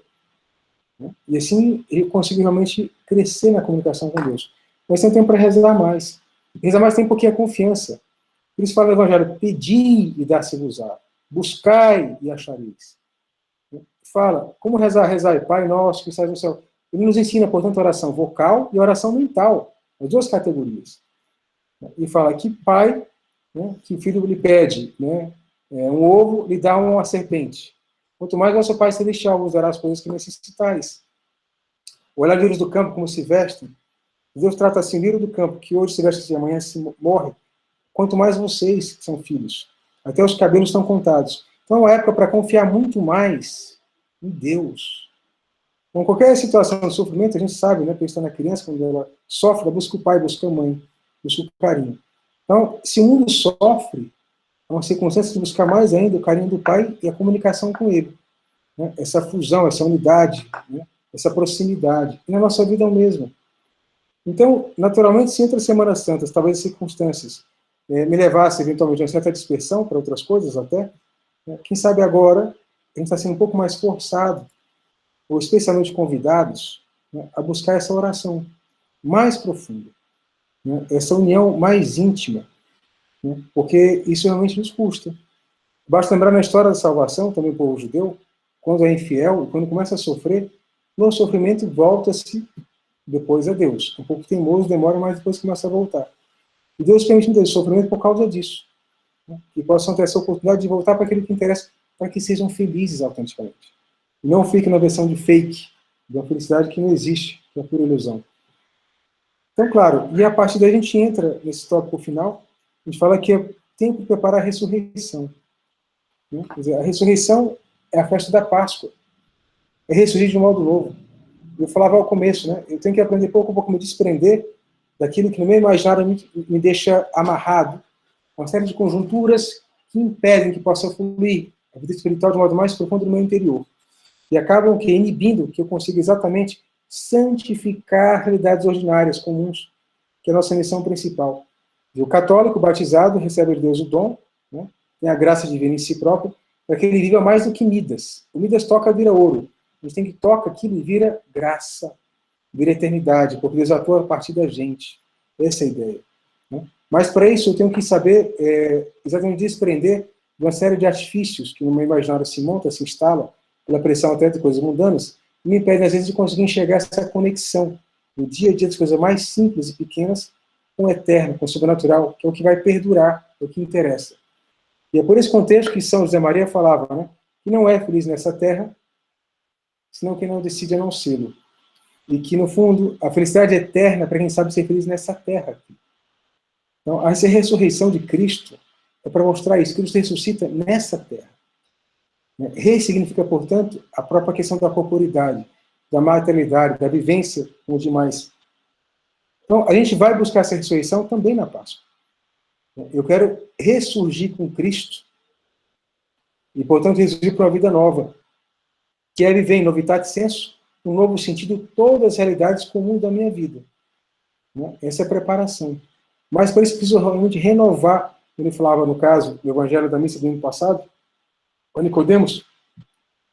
Né? E assim eu consigo realmente crescer na comunicação com Deus. Mas tem tempo para rezar mais. Rezar mais tem um pouquinho a confiança. Por isso fala no Evangelho, pedi e dá-se-vos-á. Buscai e achareis. Fala, como rezar? Rezar, Pai nosso que estás no céu. Ele nos ensina, portanto, oração vocal e oração mental. As duas categorias. E fala que pai, né, que o filho lhe pede, né, um ovo, lhe dá uma serpente. Quanto mais vosso Pai Celestial vos dará as coisas que necessitais. Olhar lírios do campo como se vestem. Deus trata assim o lírio do campo, que hoje se veste e amanhã se morre. Quanto mais vocês, que são filhos. Até os cabelos estão contados. Então é uma época para confiar muito mais em Deus. Então, qualquer situação de sofrimento, a gente sabe, né, pensando na criança, quando ela sofre, ela busca o pai, busca a mãe, busca o carinho. Então, se o mundo sofre, é uma circunstância de buscar mais ainda o carinho do pai e a comunicação com ele. Né? Essa fusão, essa unidade, né? Essa proximidade. E na nossa vida é o mesmo. Então, naturalmente, se entre as Semanas Santas, talvez as circunstâncias me levassem eventualmente a uma certa dispersão para outras coisas até, né? Quem sabe agora a gente está sendo um pouco mais forçado, ou especialmente convidados, né, a buscar essa oração mais profunda, né? Essa união mais íntima, né? Porque isso realmente nos custa. Basta lembrar na história da salvação, também o povo judeu, quando é infiel, quando começa a sofrer, no sofrimento volta-se depois a Deus. Um pouco teimoso, demora, mas depois começa a voltar. E Deus permite esse sofrimento por causa disso. Né? Que possam ter essa oportunidade de voltar para aquilo que interessa, para que sejam felizes autenticamente. E não fiquem na versão de fake, de uma felicidade que não existe, que é pura ilusão. Então, claro, e a partir daí a gente entra nesse tópico final, a gente fala que é tempo de preparar a ressurreição. Né? Quer dizer, a ressurreição é a festa da Páscoa. É ressurgir de um modo novo. Eu falava ao começo, né? Eu tenho que aprender pouco a pouco a me desprender daquilo que no meu imaginário me deixa amarrado. Uma série de conjunturas que impedem que possa fluir a vida espiritual de um modo mais profundo no meu interior. E acabam que inibindo que eu consiga exatamente santificar realidades ordinárias, comuns, que é a nossa missão principal. E o católico batizado recebe de Deus o dom, né? Tem a graça divina em si próprio, para que ele viva mais do que Midas. O Midas toca, vira ouro. A gente tem que toca aquilo e vira graça, vira eternidade, porque Deus atua a partir da gente. Essa é a ideia. Né? Mas para isso eu tenho que saber exatamente desprender de uma série de artifícios que no meu imaginário se monta, se instala, pela pressão até de coisas mundanas, e me impedem às vezes de conseguir enxergar essa conexão no dia a dia das coisas mais simples e pequenas com o eterno, com o sobrenatural, que é o que vai perdurar, é o que interessa. E é por esse contexto que São José Maria falava, né, que não é feliz nessa terra, senão quem não decide a não sê-lo. E que, no fundo, a felicidade é eterna para quem sabe ser feliz nessa terra aqui. Então, essa ressurreição de Cristo é para mostrar isso. Cristo ressuscita nessa terra. Rei significa, portanto, a própria questão da corporidade, da materialidade, da vivência com os demais. Então, a gente vai buscar essa ressurreição também na Páscoa. Eu quero ressurgir com Cristo e, portanto, ressurgir para uma vida nova, que é viver em novidade senso, um novo sentido, todas as realidades comuns da minha vida. Essa é a preparação. Mas para isso preciso realmente renovar. Ele falava, no caso, do Evangelho da Missa do ano passado, o Nicodemos,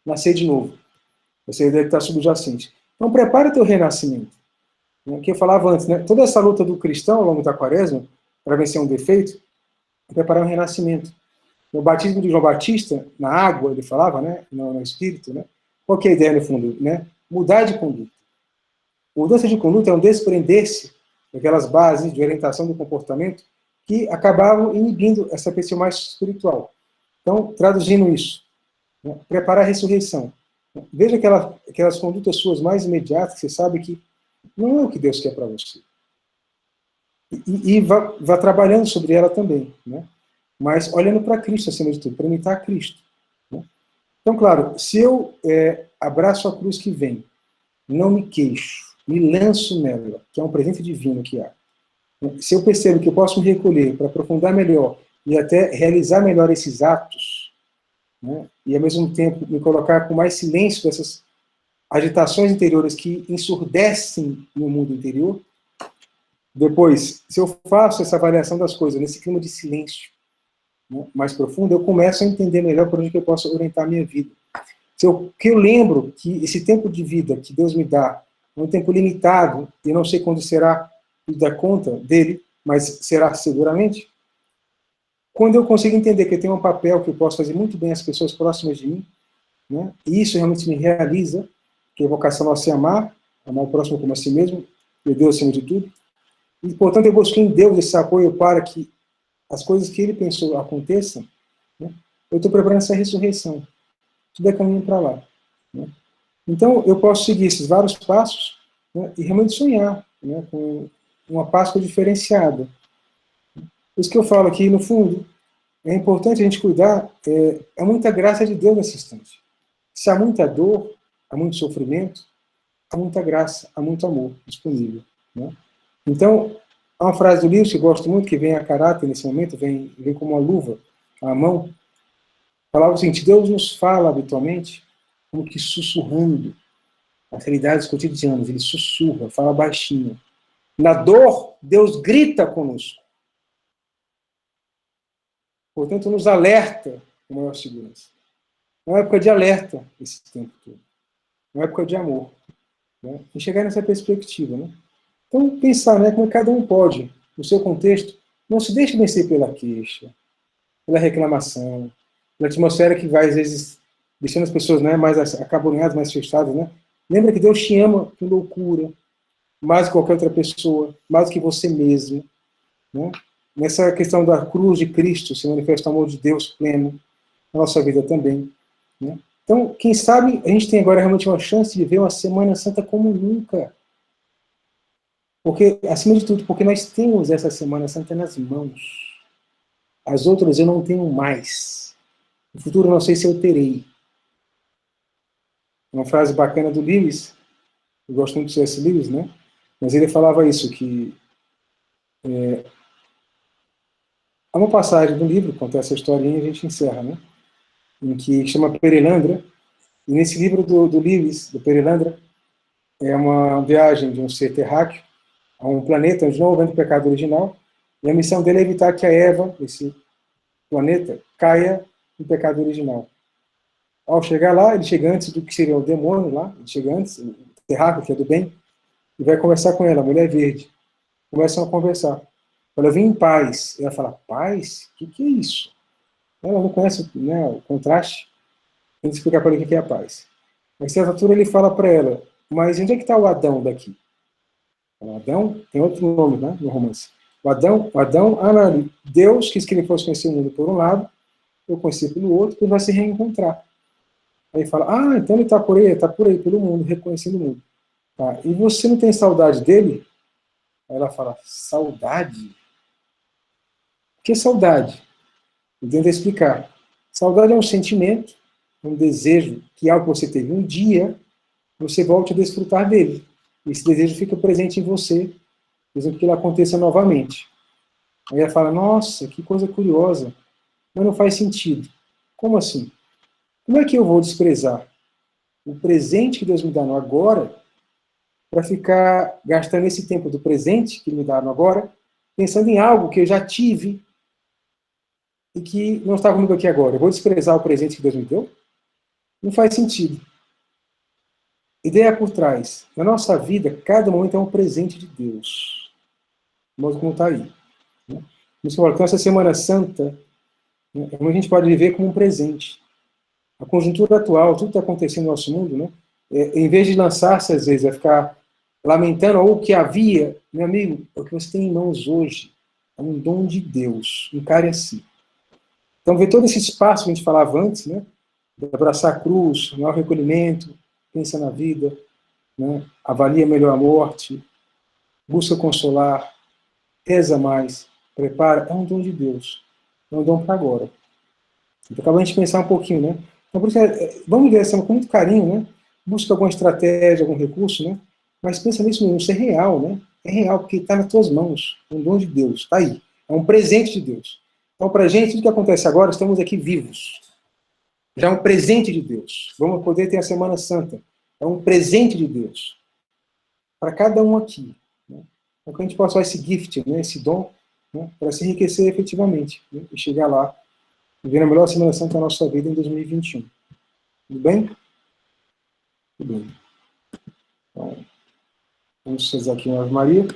nascer de novo. Essa ideia está subjacente. Então, prepara o teu renascimento. Que eu falava antes, né? Toda essa luta do cristão ao longo da quaresma, para vencer um defeito, é preparar um renascimento. No batismo de João Batista, na água, ele falava, né? No Espírito, né? Qual que é a ideia, no fundo? Né? Mudar de conduta. Mudança de conduta é um desprender-se daquelas bases de orientação do comportamento que acabavam inibindo essa pessoa mais espiritual. Então, traduzindo isso, né? Preparar a ressurreição. Veja aquelas condutas suas mais imediatas, que você sabe que não é o que Deus quer para você. E vá trabalhando sobre ela também, né? Mas olhando para Cristo, acima de tudo, para imitar Cristo. Né? Então, claro, se eu abraço a cruz que vem, não me queixo, me lanço nela, que é um presente divino que há. Se eu percebo que eu posso me recolher para aprofundar melhor e até realizar melhor esses atos, né? E ao mesmo tempo me colocar com mais silêncio dessas agitações interiores que ensurdecem no mundo interior, Depois, se eu faço essa avaliação das coisas nesse clima de silêncio, né, mais profundo, eu começo a entender melhor por onde que eu posso orientar a minha vida. Que eu lembro que esse tempo de vida que Deus me dá é um tempo limitado, e não sei quando será dar conta dele, mas será seguramente. Quando eu consigo entender que eu tenho um papel que eu posso fazer muito bem às pessoas próximas de mim, né, e isso realmente me realiza, que a vocação nossa é amar o próximo como a si mesmo, e Deus acima de tudo. E, portanto, eu busco em Deus esse apoio para que as coisas que Ele pensou aconteçam, né, eu estou preparando essa ressurreição. Tudo é caminho para lá. Né? Então, eu posso seguir esses vários passos, né, e realmente sonhar, né, com uma Páscoa diferenciada. Por isso que eu falo aqui, no fundo, é importante a gente cuidar, é muita graça de Deus nesse instante. Se há muita dor, há muito sofrimento, há muita graça, há muito amor disponível. Né? Então, há uma frase do livro que eu gosto muito, que vem a caráter nesse momento, vem como uma luva à mão. Falava o seguinte: Deus nos fala habitualmente como que sussurrando as realidades cotidianas, ele sussurra, fala baixinho. Na dor, Deus grita conosco. Portanto, nos alerta com maior segurança. É uma época de alerta esse tempo todo. É uma época de amor. Né? E chegar nessa perspectiva. Né? Então, pensar, né, como cada um pode, no seu contexto, não se deixe vencer pela queixa, pela reclamação, pela atmosfera que vai, às vezes, deixando as pessoas, né, mais acabrunhadas, mais fechadas. Né? Lembra que Deus te ama com loucura, mais que qualquer outra pessoa, mais que você mesmo. Né? Nessa questão da cruz de Cristo, se manifesta o amor de Deus pleno na nossa vida também. Né? Então, quem sabe, a gente tem agora realmente uma chance de viver uma Semana Santa como nunca. Porque, acima de tudo, porque nós temos essa Semana Santa nas mãos. As outras eu não tenho mais. No futuro eu não sei se eu terei. Uma frase bacana do Lewis, eu gosto muito de C.S. Lewis, né? Mas ele falava isso, que há uma passagem do livro, conta essa historinha e a gente encerra, né? Em que chama Perelandra, e nesse livro do Lewis, do Perelandra, é uma viagem de um ser terráqueo a um planeta onde não houve pecado original, e a missão dele é evitar que a Eva, esse planeta, caia no pecado original. Ao chegar lá, ele chega antes do que seria o demônio lá, ele chega antes, o terráqueo, que é do bem, e vai conversar com ela, a mulher verde. Começam a conversar. Fala: eu vim em paz. Ela fala: paz? O que é isso? Ela não conhece, né, o contraste. Tem que explicar para ele o que é a paz. A certa altura ele fala para ela: mas onde é que está o Adão daqui? O Adão tem outro nome, né, no romance. O Adão, Deus quis que ele fosse conhecer o mundo por um lado, eu conheci pelo outro, e vai se reencontrar. Aí fala: ah, então ele está por aí pelo mundo, reconhecendo o mundo. Tá, e você não tem saudade dele? Aí ela fala: saudade? Que saudade? Eu tento explicar. Saudade é um sentimento, um desejo que algo que você teve um dia, você volte a desfrutar dele. Esse desejo fica presente em você, mesmo que ele aconteça novamente. Aí ela fala: nossa, que coisa curiosa, mas não faz sentido. Como assim? Como é que eu vou desprezar o presente que Deus me dá no agora para ficar gastando esse tempo do presente que me dá no agora, pensando em algo que eu já tive e que não está comigo aqui agora? Eu vou desprezar o presente que Deus me deu? Não faz sentido. Ideia por trás. Na nossa vida, cada momento é um presente de Deus. O modo como está aí. Né? Então, essa Semana Santa, né, a gente pode viver como um presente. A conjuntura atual, tudo que está acontecendo no nosso mundo, né, em vez de lançar-se, às vezes, a ficar lamentando ou o que havia, meu amigo, o que você tem em mãos hoje é um dom de Deus. Encare assim. Então, ver todo esse espaço que a gente falava antes, né, de abraçar a cruz, maior recolhimento, pensa na vida, né, avalia melhor a morte, busca consolar, reza mais, prepara, é um dom de Deus. É um dom para agora. Então, acaba a gente pensar um pouquinho, né? Então, por isso, vamos ver essa com muito carinho, né? Busca alguma estratégia, algum recurso, né? Mas pensa nisso mesmo, isso é real, né? É real, porque está nas tuas mãos. É um dom de Deus, está aí. É um presente de Deus. Então, para a gente, tudo que acontece agora, estamos aqui vivos. Já é um presente de Deus. Vamos poder ter a Semana Santa. É um presente de Deus. Para cada um aqui. Né? Então, que a gente possa usar esse gift, né, esse dom, né, para se enriquecer efetivamente, né, e chegar lá, viver a melhor Semana Santa da nossa vida em 2021. Tudo bem? Tudo bem. Então, vamos fazer aqui uma Ave Maria.